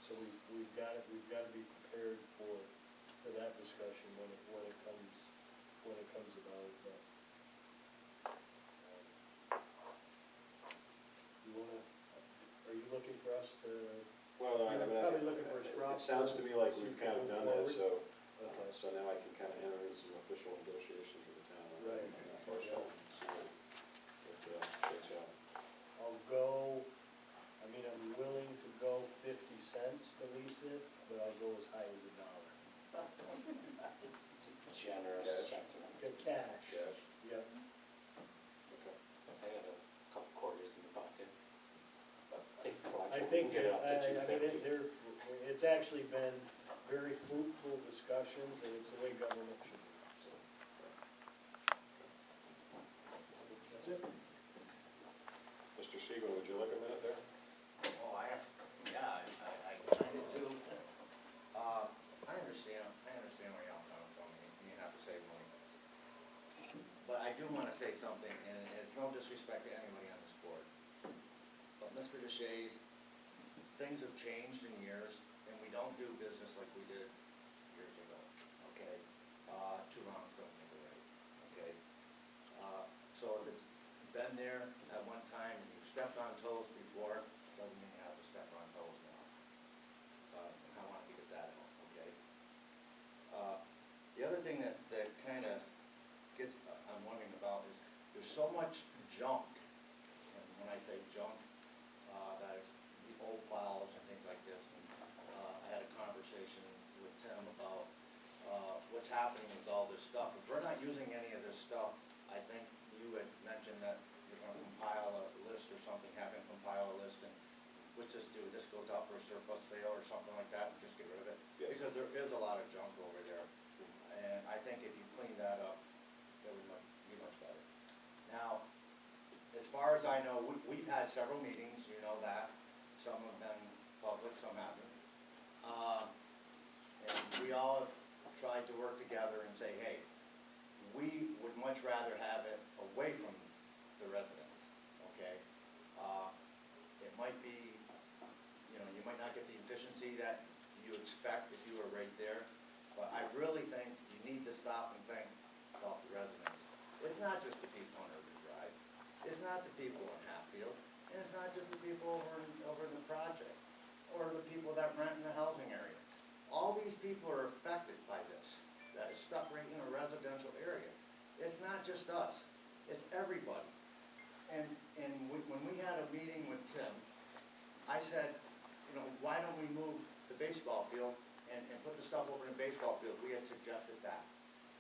So we've got to be prepared for that discussion when it comes about. But, are you looking for us to? Well, I mean, Probably looking for a straw. it sounds to me like so you we've can kind of move done that, forward. so, Okay. so now I can kind of enter into some official negotiations with the town. Right. And see what shakes out. I'll go, I mean, I'm willing to go 50 cents to lease it, but I'll go as high as $1. It's a generous Cash. sentiment. Good cash. Yes, Yep. okay. I had a couple quarters in the pocket. Take the collection, I we think, can get up to I mean, 250. it's actually been very fruitful discussions, and it's the way government should be, so. That's it. Mr. Siegel, would you like a minute there? Oh, I kind of do. I understand where y'all coming from, you have to save money. But I do want to say something, and it's no disrespect to anybody on this board. But Mr. Deshays, things have changed in years, and we don't do business like we did years ago, okay? Two wrongs don't make a right, okay? So if it's been there at one time, and you've stepped on toes before, doesn't mean you have to step on toes now. And I want to get that out, okay? The other thing that kind of I'm wondering about is, there's so much junk, and when I say junk, that is the old plows and things like this, and I had a conversation with Tim about, what's happening with all this stuff. If we're not using any of this stuff, I think you had mentioned that you're gonna compile a list or something, have him compile a list, and what's this do? This goes out for a surplus sale or something like that, and just get rid of it? Yes. Because there is a lot of junk over there, and I think if you clean that up, that would be much better. Now, as far as I know, we've had several meetings, you know that, some have been public, some haven't. And we all have tried to work together and say, hey, we would much rather have it away from the residents, okay? It might be, you know, you might not get the efficiency that you expect if you were right there, but I really think you need to stop and think about the residents. It's not just the people on Urban Drive, it's not the people in Hatfield, and it's not just the people over in the project, or the people that rent in the housing area. All these people are affected by this, that is stuck right in a residential area. It's not just us, it's everybody. And when we had a meeting with Tim, I said, you know, why don't we move the baseball field and put the stuff over in the baseball field? We had suggested that.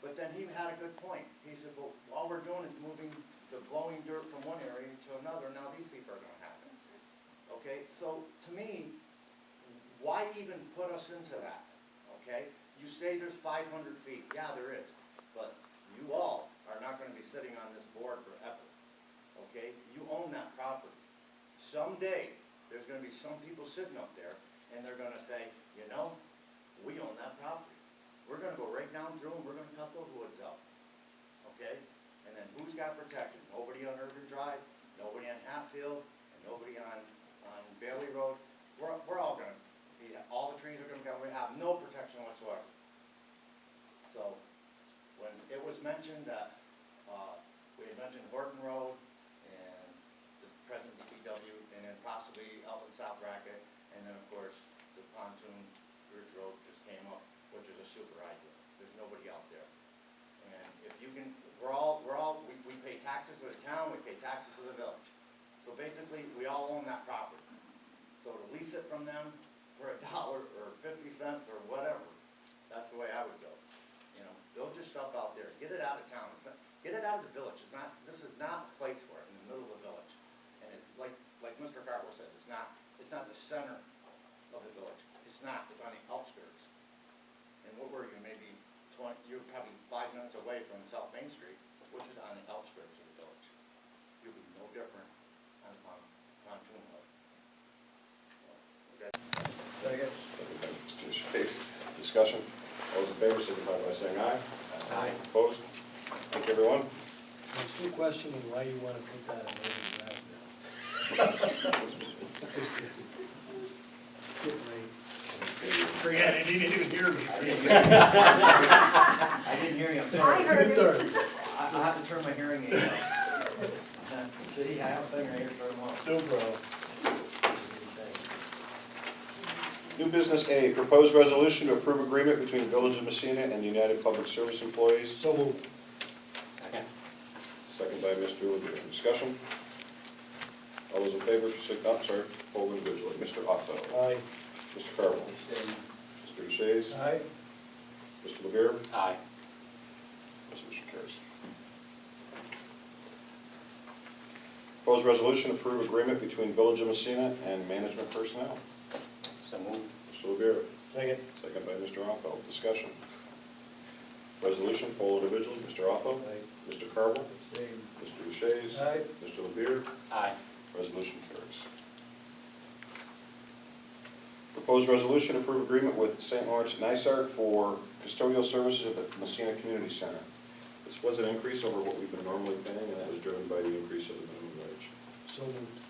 But then he had a good point. He said, well, all we're doing is moving the blowing dirt from one area to another, now these people are gonna have it. Okay, so to me, why even put us into that, okay? You say there's 500 feet, yeah, there is, but you all are not gonna be sitting on this board forever, okay? You own that property. Someday, there's gonna be some people sitting up there, and they're gonna say, you know, we own that property. We're gonna go right down through and we're gonna cut those woods out, okay? And then who's got protection? Nobody on Urban Drive, nobody on Hatfield, and nobody on Bailey Road. We're all gonna be, all the trees are gonna go, we have no protection whatsoever. So, when it was mentioned that, we had mentioned Horton Road and the present DPW, and then possibly out in South Racket, and then of course, the pontoon bridge road just came up, which is a super idea. There's nobody out there. And if you can, we pay taxes to the town, we pay taxes to the village. So basically, we all own that property. So to lease it from them for $1 or 50 cents or whatever, that's the way I would go. You know, build your stuff out there, get it out of town, get it out of the village. This is not a place for it, in the middle of the village. And it's like Mr. Carwell says, it's not the center of the village. It's not, it's on the outskirts. And what were you, maybe you're probably 5 minutes away from South Main Street, which is on the outskirts of the village. You'll be no different on pontoon road. Okay. Second. Mr. Chase, discussion. All those in favor, signify by saying aye. Aye. Opposed? Thank you, everyone. I'm still questioning why you wanna put that on Urban Drive now. Get late. Forget it, you didn't even hear me. I didn't hear you, I'm I heard It's all it. right. I'll have to turn my hearing aid off. See, I have a thing right here for them all. No problem. New business A, proposed resolution to approve agreement between the Village of Massena and United Public Service Employees. So moved. Second. Second by Mr. Levere. Discussion? All those in favor, sorry, poll individually. Mr. Otto. Aye. Mr. Carvel. Mr. Deshaies. Aye. Mr. Levere. Aye. This motion carries. Proposed resolution to approve agreement between Village of Messina and management personnel. So moved. Mr. Levere. Second. Second by Mr. Offel. Discussion. Resolution, poll individually. Mr. Offel. Aye. Mr. Carvel. Abstain. Mr. Deshaies. Aye. Mr. Levere. Aye. Resolution carries. Proposed resolution to approve agreement with St. Lawrence NISARC for custodial services at the Messina Community Center. This was an increase over what we've been normally paying, and that was driven by the increase of the minimum wage. So moved.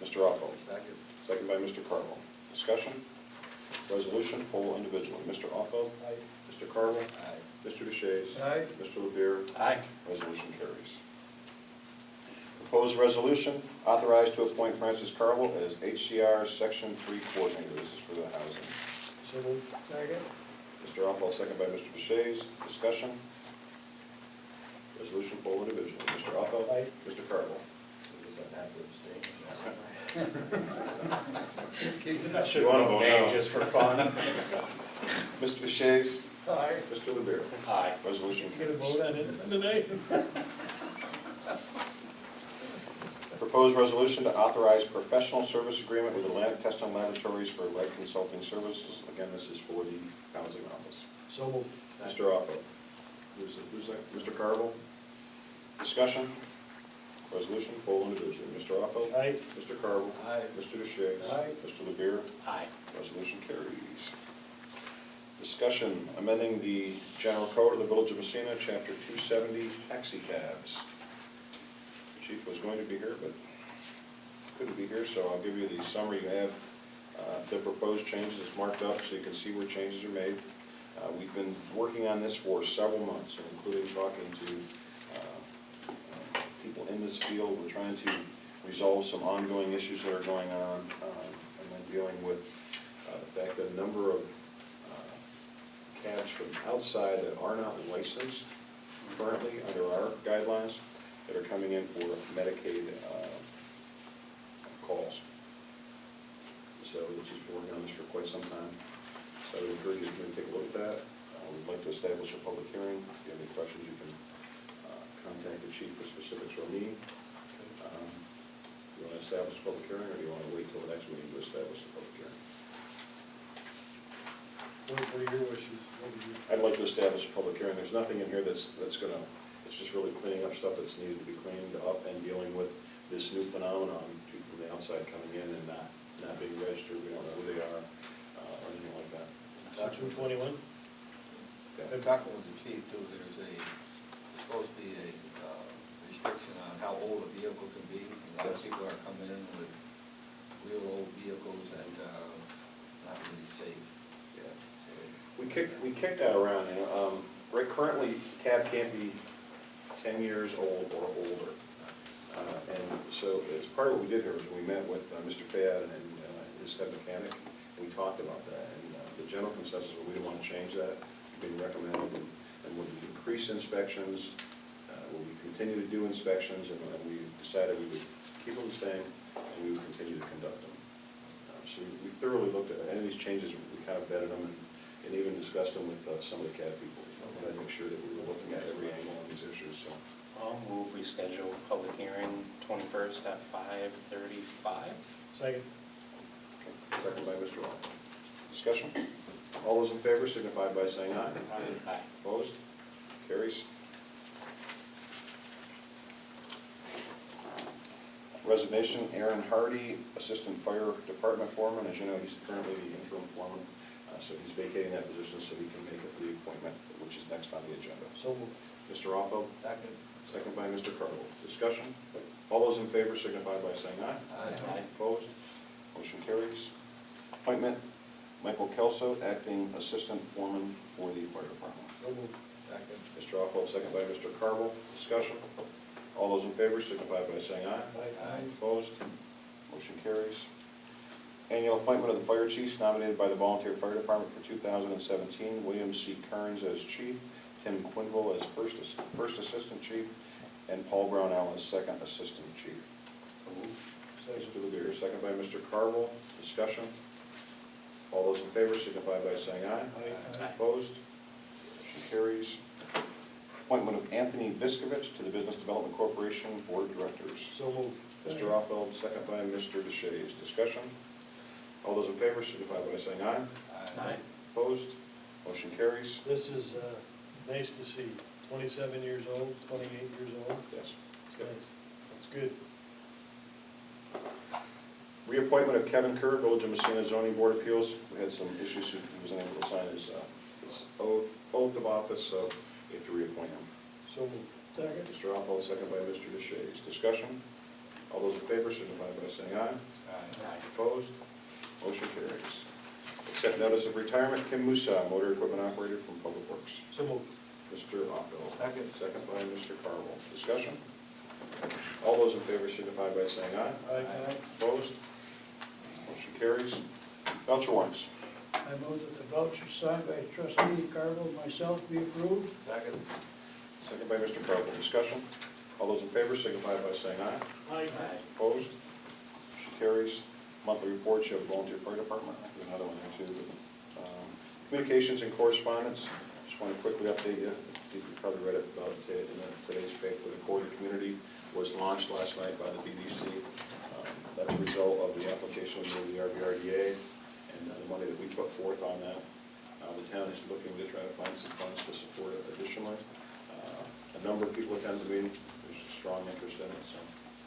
Mr. Offel. Second. Second by Mr. Carvel. Discussion? Resolution, poll individually. Mr. Offel. Aye. Mr. Carvel. Aye. Mr. Deshaies. Aye. Mr. Levere. Aye. Resolution carries. Proposed resolution, authorized to appoint Francis Carvel as HCR Section 3 Coordinator. This is for the housing. So moved. Second. Mr. Offal, second by Mr. Deshaies. Discussion? Resolution, poll individually. Mr. Offal. Aye. Mr. Carvel. Does that have to abstain? I You wanna vote no. Just for fun. Mr. Deshaies? Aye. Mr. Lemire? Aye. Resolution Get a carries. vote on it today? Proposed resolution to authorize professional service agreement with Atlantic Testing Laboratories for lead consulting services. Again, this is for the housing office. So moved. Mr. Offo. Who's that? Mr. Carvel? Discussion? Resolution, poll individually. Mr. Offo? Aye. Mr. Carvel? Aye. Mr. Deshaies? Aye. Mr. Lemire? Aye. Resolution carries. Discussion, amending the general code of the Village of Massena, Chapter 270, taxi cabs. The chief was going to be here, but couldn't be here, so I'll give you the summary. You have the proposed changes is marked up so you can see where changes are made. We've been working on this for several months, including talking to people in this field. We're trying to resolve some ongoing issues that are going on, and then dealing with the fact that a number of cabs from outside that are not licensed currently under our guidelines that are coming in for Medicaid calls. So we've just been working on this for quite some time. So I would encourage you to maybe take a look at that. We'd like to establish a public hearing. If you have any questions, you can contact the chief for specifics or me. You want to establish a public hearing, or do you want to wait till the next meeting to establish the public hearing? What are your wishes? What do you? I'd like to establish a public hearing. There's nothing in here that's gonna, it's just really cleaning up stuff that's needed to be cleaned up and dealing with this new phenomenon, people from the outside coming in and not being registered, we don't know who they are, or anything like that. Section 21? I'm talking with the chief too, there's supposed to be a restriction on how old a vehicle can be. A lot of people are coming in with real old vehicles and not really safe. Yeah. We kicked that around, right, currently, cab can't be 10 years old or older. And so, as part of what we did here, was we met with Mr. Fayad and his head mechanic, and we talked about that, and the general consensus was we didn't want to change that. Being recommended, and would increase inspections, will we continue to do inspections, and we decided we would keep them the same, and we would continue to conduct them. So we thoroughly looked at any of these changes, we kind of vetted them, and even discussed them with some of the CAD people. We wanted to make sure that we were looking at every angle on these issues, so. I'll move we schedule public hearing 21st at 5:35. Second. Second by Mr. Long. Discussion? All those in favor signify by saying aye. Aye. Opposed? Carries. Resignation, Aaron Hardy, Assistant Fire Department Foreman. As you know, he's currently the interim foreman, so he's vacating that position so he can make it for the appointment, which is next on the agenda. So moved. Mr. Offo? Second. Second by Mr. Carvel. Discussion? All those in favor signify by saying aye. Aye. Opposed? Motion carries. Appointment, Michael Kelso, Acting Assistant Foreman for the Fire Department. So moved. Second. Mr. Offal, second by Mr. Carvel. Discussion? All those in favor signify by saying aye. Aye. Opposed? Motion carries. Annual appointment of the fire chiefs nominated by the Volunteer Fire Department for 2017. William C. Kearns as chief, Tim Quinville as first assistant chief, and Paul Brownell as second assistant chief. Mr. Lemire, second by Mr. Carvel. Discussion? All those in favor signify by saying aye. Aye. Opposed? Motion carries. Appointment of Anthony Viskovich to the Business Development Corporation Board of Directors. So moved. Mr. Offeld, second by Mr. Deshaies. Discussion? All those in favor signify by saying aye. Aye. Opposed? Motion carries. This is nice to see. 27 years old, 28 years old. Yes. It's nice. That's good. Reappointment of Kevin Kerr, Village of Messina Zoning Board of Appeals. We had some issues, he wasn't able to sign his oath of office, so we have to reappoint him. So moved. Second. Mr. Offeld, second by Mr. Deshaies. Discussion? All those in favor signify by saying aye. Aye. Opposed? Motion carries. Accept notice of retirement, Kim Musa, motor equipment operator from Public Works. So moved. Mr. Offeld. Second. Second by Mr. Carvel. Discussion? All those in favor signify by saying aye. Aye. Opposed? Motion carries. Voucher warrants. I move that the vouchers signed by trustee Carvel and myself be approved. Second. Second by Mr. Carvel. Discussion? All those in favor signify by saying aye. Aye. Opposed? Motion carries. Monthly reports, you have volunteer fire department, I think another one there too. Communications and correspondence, just want to quickly update you. You probably read it about in today's paper. The Quarter Community was launched last night by the BBC. That's a result of the application of the RVRDA and the money that we put forth on that. The town is looking to try to find some funds to support it additionally. A number of people attend the meeting. There's a strong interest in it, so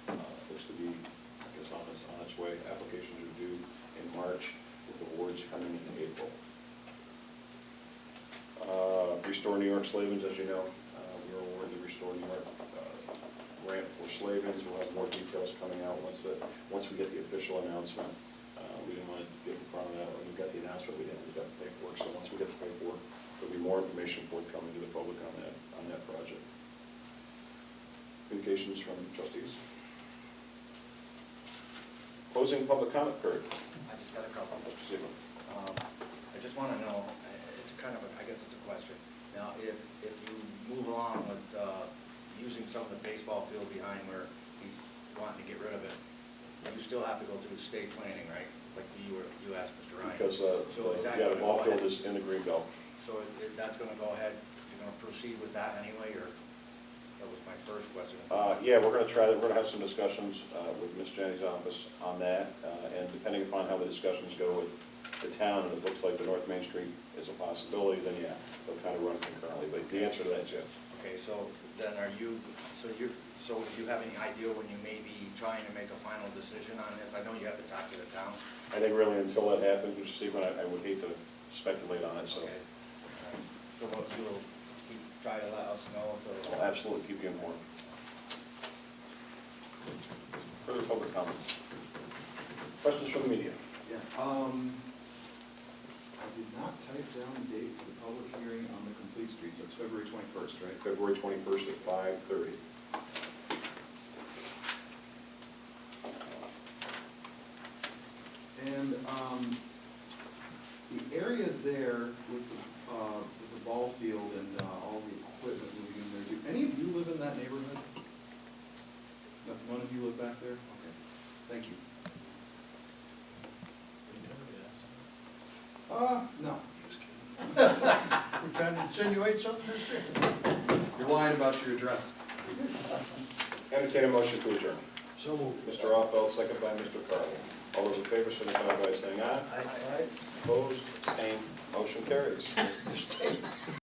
it looks to be, I guess, on its way. Applications are due in March, with awards coming in April. Restore New York Slavens, as you know, we were awarded the Restore New York grant for Slavens. We'll have more details coming out once we get the official announcement. We didn't want to get in front of that. When we got the announcement, we got the paperwork. So once we get the paperwork, there'll be more information forthcoming to the public on that project. Communications from trustees. Closing public comment period. I just got a couple. Mr. Seaman. I just want to know, it's kind of, I guess it's a question. Now, if you move along with using some of the baseball field behind where he's wanting to get rid of it, you still have to go through state planning, right? Like you asked Mr. Ryan. Because So is that the gonna ball go field ahead? is in the green belt. So that's going to go ahead, you're going to proceed with that anyway, or? That was my first question. Yeah, we're going to have some discussions with Ms. Jenny's office on that, and depending upon how the discussions go with the town, and it looks like the North Main Street is a possibility, then yeah, they'll kind of run concurrently, but the answer to that is yes. Okay, so then so do you have any idea when you may be trying to make a final decision on this? I know you have to talk to the town. I think really until that happens, Mr. Seaman, I would hate to speculate on it, so Okay. So you'll try to let us know, so. I'll absolutely keep you informed. Further public comments? Questions from the media? Yeah, I did not type down the date for the public hearing on the complete streets, that's February 21st, right? February 21st at 5:30. And, the area there with the ball field and, all the equipment moving in there, do any of you live in that neighborhood? None of you live back there? Okay, thank you. No. You trying to insinuate something, mister? You're lying about your address. Entertain a motion to adjourn. So moved. Mr. Offeld, second by Mr. Carl. All those in favor, signify by saying aye. Aye. Opposed, abstained, motion carries.